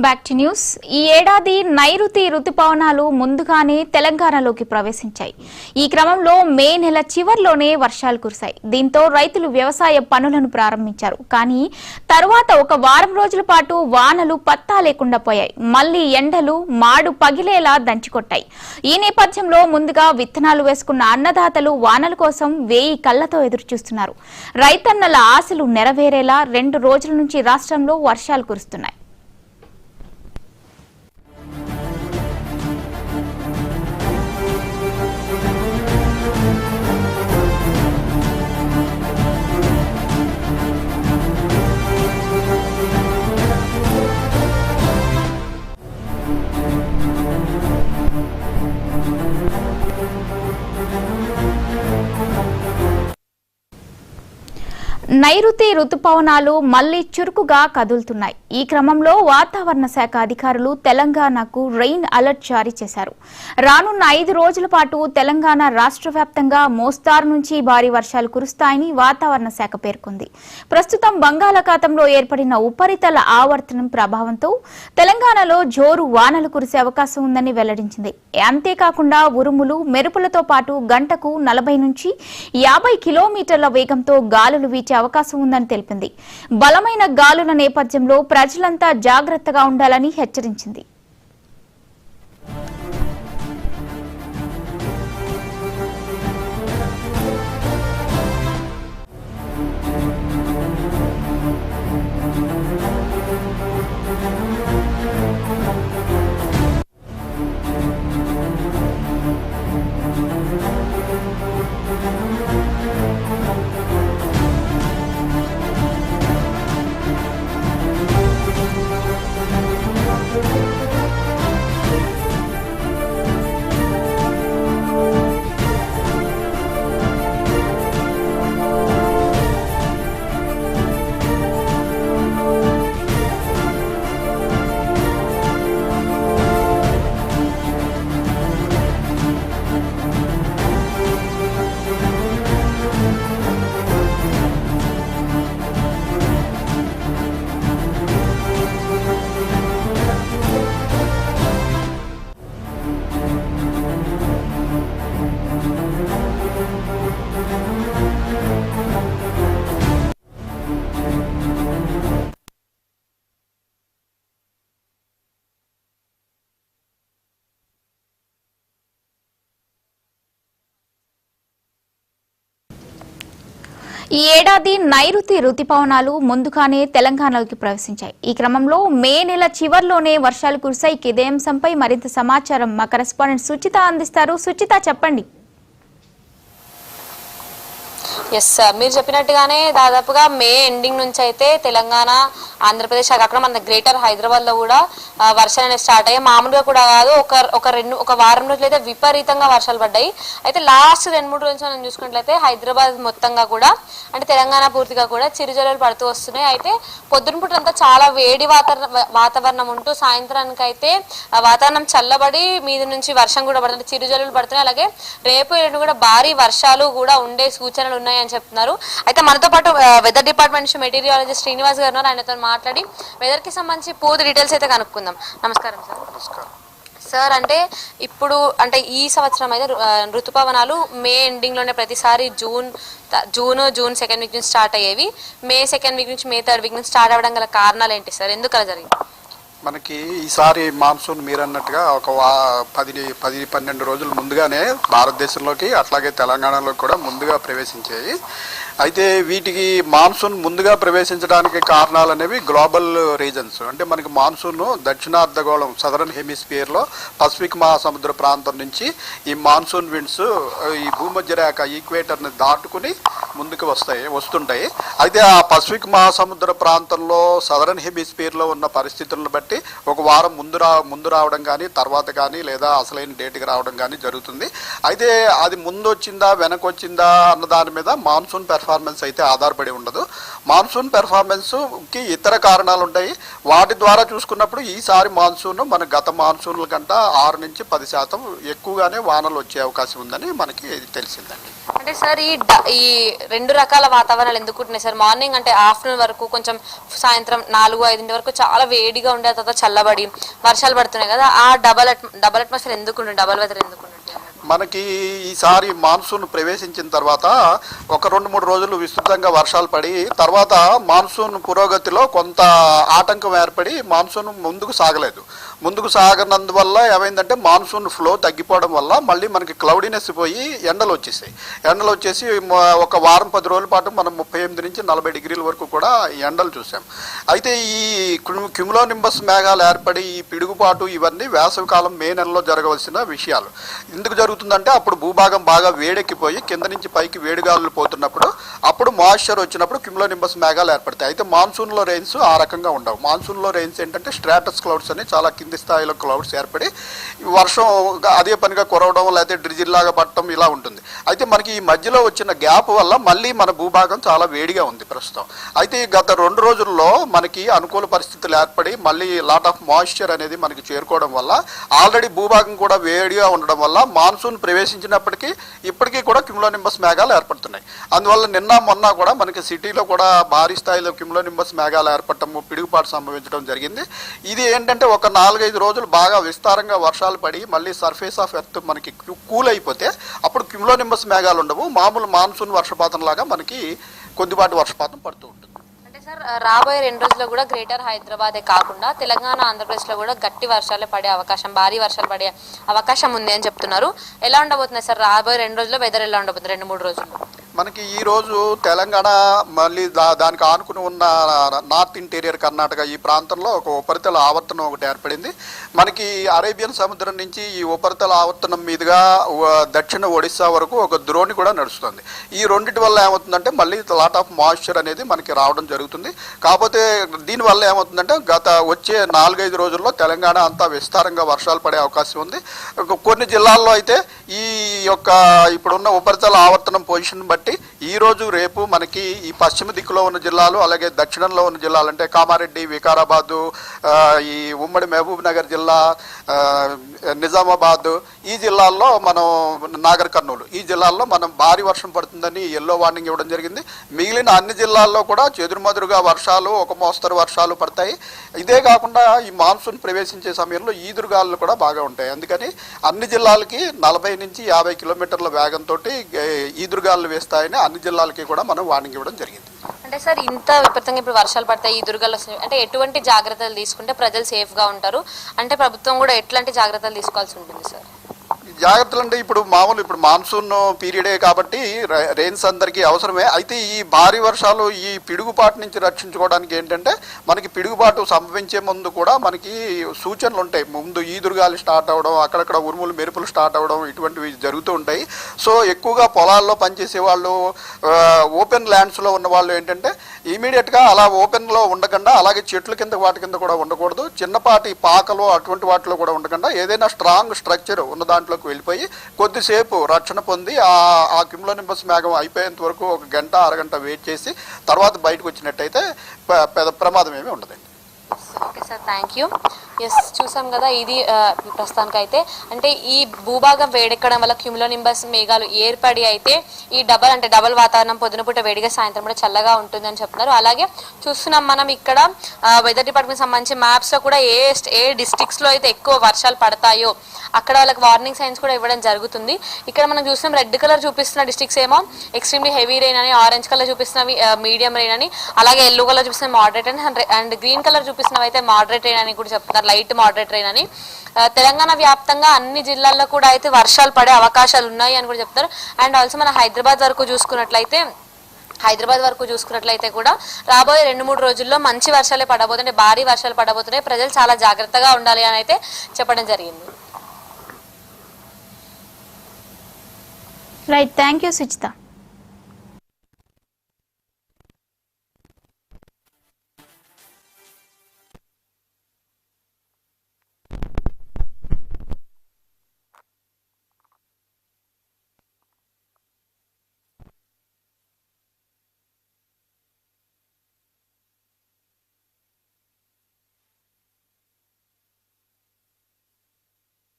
Back to news. ఈ ఏడాది నైరుతి రుతుపవనాలు ముందుగానే తెలంగాణలోకి ప్రవేశించాయి. ఈ క్రమంలో మే నెల చివర్లోనే వర్షాలు కురిశాయి. దీంతో రైతులు వ్యవసాయ పనులను ప్రారంభించారు. కానీ తరువాత ఒక వారం రోజుల పాటు వానలు పత్తా లేకుండా పోయాయి. మళ్లీ ఎండలు మాడు పగిలేలా దంచికొట్టాయి. ఈ నేపథ్యంలో ముందుగా విత్తనాలు వేసుకున్న అన్నదాతలు వానల కోసం వేయి కళ్లతో ఎదురుచూస్తున్నారు. రైతన్నల ఆశలు నెరవేరేలా 2 రోజుల నుంచి రాష్ట్రంలో వర్షాలు కురుస్తున్నాయి. నైరుతి రుతుపవనాలు మళ్లీ చురుకుగా కదులుతున్నాయి. ఈ క్రమంలో వాతావరణ శాఖ అధికారులు తెలంగాణకు రెయిన్ అలర్ట్ జారీ చేశారు. రానున్న 5 రోజుల పాటు తెలంగాణ రాష్ట్ర వ్యాప్తంగా మోస్తారు నుంచి భారీ వర్షాలు కురుస్తాయని వాతావరణ శాఖ పేర్కొంది. ప్రస్తుతం బంగాళాఖాతంలో ఏర్పడిన ఉపరితల ఆవర్తనం ప్రభావంతో తెలంగాణలో జోరు వానలు కురిసే అవకాశం ఉందని వెల్లడించింది. అంతేకాకుండా ఉరుములు మెరుపులతో పాటు గంటకు 40 నుంచి 50 కిలోమీటర్ల వేగంతో గాలులు వీచే అవకాశం ఉందని తెలిపింది. బలమైన గాలుల నేపథ్యంలో ప్రజలంతా జాగ్రత్తగా ఉండాలని హెచ్చరించింది. ఈ ఏడాది నైరుతి రుతుపవనాలు ముందుగానే తెలంగాణలోకి ప్రవేశించాయి. ఈ క్రమంలో మే నెల చివర్లోనే వర్షాలు కురిశాయి. ఇదే అంశంపై మరింత సమాచారం మా కరెస్పాండెంట్ సుచిత అందిస్తారు. సుచిత, చెప్పండి. ఎస్, మీరు చెప్పినట్టుగానే దాదాపుగా మే ఎండింగ్ నుంచి అయితే తెలంగాణ, ఆంధ్రప్రదేశ్, అక్కడ మన గ్రేటర్ హైదరాబాద్ లో కూడా వర్షాలు అనేవి స్టార్ట్ అయ్యాయి. మామూలుగా కూడా కాదు, ఒక వారం రోజులు అయితే విపరీతంగా వర్షాలు పడ్డాయి. అయితే లాస్ట్ 2-3 రోజులు మనం చూసుకున్నట్లయితే హైదరాబాద్ మొత్తంగా కూడా, అంటే తెలంగాణ పూర్తిగా కూడా చిరుజల్లులు పడుతూ వస్తున్నాయి. అయితే పొద్దున పూటంతా చాలా వేడి వాతావరణం ఉంటూ సాయంత్రానికి అయితే వాతావరణం చల్లబడి మీద నుంచి వర్షం కూడా పడుతుంది, చిరుజల్లులు పడుతున్నాయి. అలాగే రేపు ఎల్లుండి కూడా భారీ వర్షాలు కూడా ఉండే సూచనలు ఉన్నాయి అని చెప్తున్నారు. అయితే మనతో పాటు వెదర్ డిపార్ట్మెంట్ నుంచి మెటీరియాలజిస్ట్ శ్రీనివాస్ గారు ఉన్నారు. ఆయనతో మాట్లాడి వెదర్ కి సంబంధించి పూర్తి డీటెయిల్స్ అయితే కనుక్కుందాం. నమస్కారం సార్. సార్, అంటే ఇప్పుడు అంటే ఈ సంవత్సరం అయితే ఋతుపవనాలు మే ఎండింగ్ లోనే ప్రతిసారి జూన్ 2nd వీక్ నుంచి స్టార్ట్ అయ్యేవి. మే 2nd వీక్ నుంచి మే 3rd వీక్ నుంచి స్టార్ట్ అవ్వడం గల కారణాలు ఏంటి సార్? ఎందుకు అలా జరిగింది? మనకి ఈసారి మాన్సూన్ మీరు అన్నట్టుగా ఒక 10-12 రోజులు ముందుగానే భారతదేశంలోకి అట్లాగే తెలంగాణలోకి కూడా ముందుగా ప్రవేశించాయి. అయితే వీటికి మాన్సూన్ ముందుగా ప్రవేశించడానికి కారణాలు అనేవి గ్లోబల్ రీజన్స్. అంటే మనకి మాన్సూన్ దక్షిణార్ధగోళం సదరన్ హెమిస్ఫియర్లో పసిఫిక్ మహాసముద్ర ప్రాంతం నుంచి ఈ మాన్సూన్ విండ్స్ ఈ భూమధ్య రేఖ ఈక్వేటర్ని దాటుకుని ముందుకు వస్తుంటాయి. అయితే ఆ పసిఫిక్ మహాసముద్ర ప్రాంతంలో సదరన్ హెమిస్ఫియర్లో ఉన్న పరిస్థితులను బట్టి ఒక వారం ముందు రావడం కానీ తర్వాత కానీ లేదా అసలైన డేట్కి రావడం కానీ జరుగుతుంది. అయితే అది ముందు వచ్చిందా వెనకొచ్చిందా అన్న దాని మీద మాన్సూన్ పెర్ఫార్మెన్స్ అయితే ఆధారపడి ఉండదు. మాన్సూన్ పెర్ఫార్మెన్స్కి ఇతర కారణాలు ఉంటాయి. వాటి ద్వారా చూసుకున్నప్పుడు ఈసారి మాన్సూన్ మన గత మాన్సూన్ల కంటే 6 నుంచి 10% ఎక్కువగానే వానలు వచ్చే అవకాశం ఉందని మనకి తెలిసిందండి. అంటే సార్ ఈ రెండు రకాల వాతావరణాలు ఎందుకు ఉంటున్నాయి సార్? మార్నింగ్ అంటే ఆఫ్టర్నూన్ వరకు కొంచెం, సాయంత్రం 4-5 వరకు చాలా వేడిగా ఉండే, తర్వాత చల్లబడి వర్షాలు పడుతున్నాయి కదా, ఆ డబల్ అట్మాస్ఫియర్ ఎందుకు ఉంటుంది, డబల్ వెదర్ ఎందుకు ఉంటుంది? మనకి ఈసారి మాన్సూన్ ప్రవేశించిన తర్వాత ఒక 2-3 రోజులు విస్తృతంగా వర్షాలు పడి తర్వాత మాన్సూన్ పురోగతిలో కొంత ఆటంకం ఏర్పడి మాన్సూన్ ముందుకు సాగనందువల్ల ఏమైందంటే మాన్సూన్ ఫ్లో తగ్గిపోవడం వల్ల మళ్ళీ మనకి క్లౌడీనెస్ పోయి ఎండలు వచ్చేసి ఒక వారం 10 రోజుల పాటు మనం 38 నుంచి 40 డిగ్రీల వరకు కూడా ఎండలు చూసాం. అయితే ఈ క్యుములోనింబస్ మేఘాలు ఏర్పడి ఈ పిడుగుపాటు ఇవన్నీ వేసవికాలం మే నెలలో జరగవలసిన విషయాలు. ఎందుకు జరుగుతుందంటే అప్పుడు భూభాగం బాగా వేడెక్కిపోయి కింద నుంచి పైకి వేడిగాలులు పోతున్నప్పుడు అప్పుడు మాయిశ్చర్ వచ్చినప్పుడు క్యుములోనింబస్ మేఘాలు ఏర్పడతాయి. అయితే మాన్సూన్లో రెయిన్స్ ఆ రకంగా ఉండవు. మాన్సూన్లో రెయిన్స్ ఏంటంటే స్ట్రాటస్ క్లౌడ్స్ అని చాలా కింది స్థాయిలో క్లౌడ్స్ ఏర్పడి వర్షం అదే పనిగా కురవడం లేకపోతే డ్రిజిల్ లాగా పట్టడం ఇలా ఉంటుంది. అయితే మనకి ఈ మధ్యలో వచ్చిన గ్యాప్ వల్ల మళ్ళీ మన భూభాగం చాలా వేడిగా ఉంది ప్రస్తుతం. అయితే గత 2 రోజుల్లో మనకి అనుకూల పరిస్థితులు ఏర్పడి మళ్ళీ లాట్ ఆఫ్ మాయిశ్చర్ అనేది మనకి చేరుకోవడం వల్ల ఆల్రెడీ భూభాగం కూడా వేడిగా ఉండడం వల్ల మాన్సూన్ ప్రవేశించినప్పటికీ ఇప్పటికీ కూడా క్యుములోనింబస్ మేఘాలు ఏర్పడుతున్నాయి. అందువల్ల నిన్న మొన్న కూడా మనకి సిటీలో కూడా భారీ స్థాయిలో క్యుములోనింబస్ మేఘాలు ఏర్పడటము, పిడుగుపాటు సంభవించడం జరిగింది. ఇది ఏంటంటే ఒక 4-5 రోజులు బాగా విస్తారంగా వర్షాలు పడి మళ్ళీ సర్ఫేస్ ఆఫ్ ఎర్త్ మనకి కూల్ అయిపోతే అప్పుడు క్యుములోనింబస్ మేఘాలు ఉండవు. మామూలు మాన్సూన్ వర్షపాతం లాగా మనకి కొద్దిపాటి వర్షపాతం పడుతూ ఉంటుంది. అంటే సార్ రాబోయే 2 రోజుల్లో కూడా గ్రేటర్ హైదరాబాదే కాకుండా తెలంగాణ, ఆంధ్రప్రదేశ్లో కూడా గట్టి వర్షాలు పడే అవకాశం, భారీ వర్షాలు పడే అవకాశం ఉంది అని చెప్తున్నారు. ఎలా ఉండబోతుంది సార్ రాబోయే 2 రోజుల్లో వెదర్ ఎలా ఉండబోతుంది 2-3 రోజుల్లో? మనకి ఈరోజు తెలంగాణ మళ్ళీ దానికి ఆనుకుని ఉన్న నార్త్ ఇంటీరియర్ కర్ణాటక ఈ ప్రాంతంలో ఒక ఉపరితల ఆవర్తనం ఒకటి ఏర్పడింది. మనకి అరేబియన్ సముద్రం నుంచి ఈ ఉపరితల ఆవర్తనం మీదుగా దక్షిణ ఒడిస్సా వరకు ఒక ద్రోణి కూడా నడుస్తుంది. ఈ రెండింటి వల్ల ఏమవుతుందంటే మళ్ళీ లాట్ ఆఫ్ మాయిశ్చర్ అనేది మనకి రావడం జరుగుతుంది. కాకపోతే దీనివల్ల ఏమవుతుందంటే వచ్చే 4-5 రోజుల్లో తెలంగాణ అంతా విస్తారంగా వర్షాలు పడే అవకాశం ఉంది. కొన్ని జిల్లాల్లో అయితే ఈ యొక్క ఇప్పుడున్న ఉపరితల ఆవర్తనం పొజిషన్ బట్టి ఈరోజు రేపు మనకి ఈ పశ్చిమ దిక్కులో ఉన్న జిల్లాలు అలాగే దక్షిణంలో ఉన్న జిల్లాలు అంటే కామారెడ్డి, వికారాబాదు, ఈ ఉమ్మడి మహబూబ్ నగర్ జిల్లా, నిజామాబాద్, ఈ జిల్లాల్లో మనం నాగర్ కర్నూలు ఈ జిల్లాల్లో మనం భారీ వర్షం పడుతుందని ఎల్లో వార్నింగ్ ఇవ్వడం జరిగింది. మిగిలిన అన్ని జిల్లాల్లో కూడా చెదురుమదురుగా వర్షాలు, ఒక మోస్తరు వర్షాలు పడతాయి. ఇదే కాకుండా ఈ మాన్సూన్ ప్రవేశించే సమయంలో ఈదురుగాలు కూడా బాగా ఉంటాయి. అందుకని అన్ని జిల్లాలకి 40 నుంచి 50 కిలోమీటర్ల వేగంతో ఈదురుగాలు వేస్తాయని అన్ని జిల్లాలకి కూడా మనం వార్నింగ్ ఇవ్వడం జరిగింది. అంటే సార్ ఇంత విపరీతంగా ఇప్పుడు వర్షాలు పడతాయి, ఈదురుగాలు వస్తున్నాయి అంటే ఎటువంటి జాగ్రత్తలు తీసుకుంటే ప్రజలు సేఫ్గా ఉంటారు? అంటే ప్రభుత్వం కూడా ఎట్లాంటి జాగ్రత్తలు తీసుకోవాల్సి ఉంటుంది సార్? జాగ్రత్తలు అంటే ఇప్పుడు మాన్సూన్ పీరియడే కాబట్టి రెయిన్స్ అందరికీ అవసరమే. అయితే ఈ భారీ వర్షాలు ఈ పిడుగుపాటు నుంచి రక్షించుకోవడానికి ఏంటంటే మనకి పిడుగుపాటు సంభవించే ముందు కూడా మనకి సూచనలు ఉంటాయి. ముందు ఈదురుగాలి స్టార్ట్ అవ్వడం, అక్కడక్కడ ఉరుములు మెరుపులు స్టార్ట్ అవ్వడం ఇటువంటివి జరుగుతూ ఉంటాయి. సో ఎక్కువగా పొలాల్లో పనిచేసే వాళ్ళు, ఓపెన్ ల్యాండ్స్లో ఉన్న వాళ్ళు ఏంటంటే ఇమీడియట్గా అలా ఓపెన్లో ఉండకుండా అలాగే చెట్ల కింద వాటి కింద కూడా ఉండకూడదు. చిన్నపాటి పాకలు అటువంటి వాటిలో కూడా ఉండకుండా ఏదైనా స్ట్రాంగ్ స్ట్రక్చర్ ఉన్న దాంట్లోకి వెళ్ళిపోయి కొద్దిసేపు రక్షణ పొంది ఆ క్యుములోనింబస్ మేఘం అయిపోయేంత వరకు ఒక గంట అరగంట వెయిట్ చేసి తర్వాత బయటకు వచ్చినట్టయితే ప్రమాదం ఏమీ ఉండదండి. Okay sir, thank you. Yes, చూసాం కదా, ఇది ప్రస్తుతానికి అయితే అంటే ఈ భూభాగం వేడెక్కడం వల్ల క్యుములోనింబస్ మేఘాలు ఏర్పడి అయితే ఈ డబల్ వాతావరణం పొద్దునపూట వేడిగా సాయంత్రం కూడా చల్లగా ఉంటుందని చెప్తున్నారు. అలాగే చూస్తున్నాం మనం ఇక్కడ వెదర్ డిపార్ట్మెంట్ సంబంధించి మ్యాప్స్లో కూడా ఏ డిస్ట్రిక్ట్స్లో అయితే ఎక్కువ వర్షాలు పడతాయో అక్కడ వాళ్ళకి వార్నింగ్ సైన్స్ కూడా ఇవ్వడం జరుగుతుంది. ఇక్కడ మనం చూస్తున్నాం రెడ్ కలర్ చూపిస్తున్న డిస్ట్రిక్ట్స్ ఏమో ఎక్స్ట్రీమ్లీ హెవీ రెయిన్ అని, ఆరెంజ్ కలర్ చూపిస్తున్నవి మీడియం రెయిన్ అని, అలాగే ఎల్లో కలర్ చూపిస్తున్న మోడరేట్ అండ్ గ్రీన్ కలర్ చూపిస్తున్నవి అయితే మోడరేట్ రెయిన్ అని కూడా చెప్తున్నారు, లైట్ మోడరేట్ రెయిన్ అని. తెలంగాణ వ్యాప్తంగా అన్ని జిల్లాల్లో కూడా అయితే వర్షాలు పడే అవకాశాలు ఉన్నాయి అని కూడా చెప్తారు. అండ్ ఆల్సో మన హైదరాబాద్ వరకు చూసుకున్నట్లయితే కూడా రాబోయే 2-3 రోజుల్లో మంచి వర్షాలే పడబోతున్నాయి, భారీ వర్షాలు పడబోతున్నాయి. ప్రజలు చాలా జాగ్రత్తగా ఉండాలి అని అయితే చెప్పడం జరిగింది. Right, thank you Suchitha.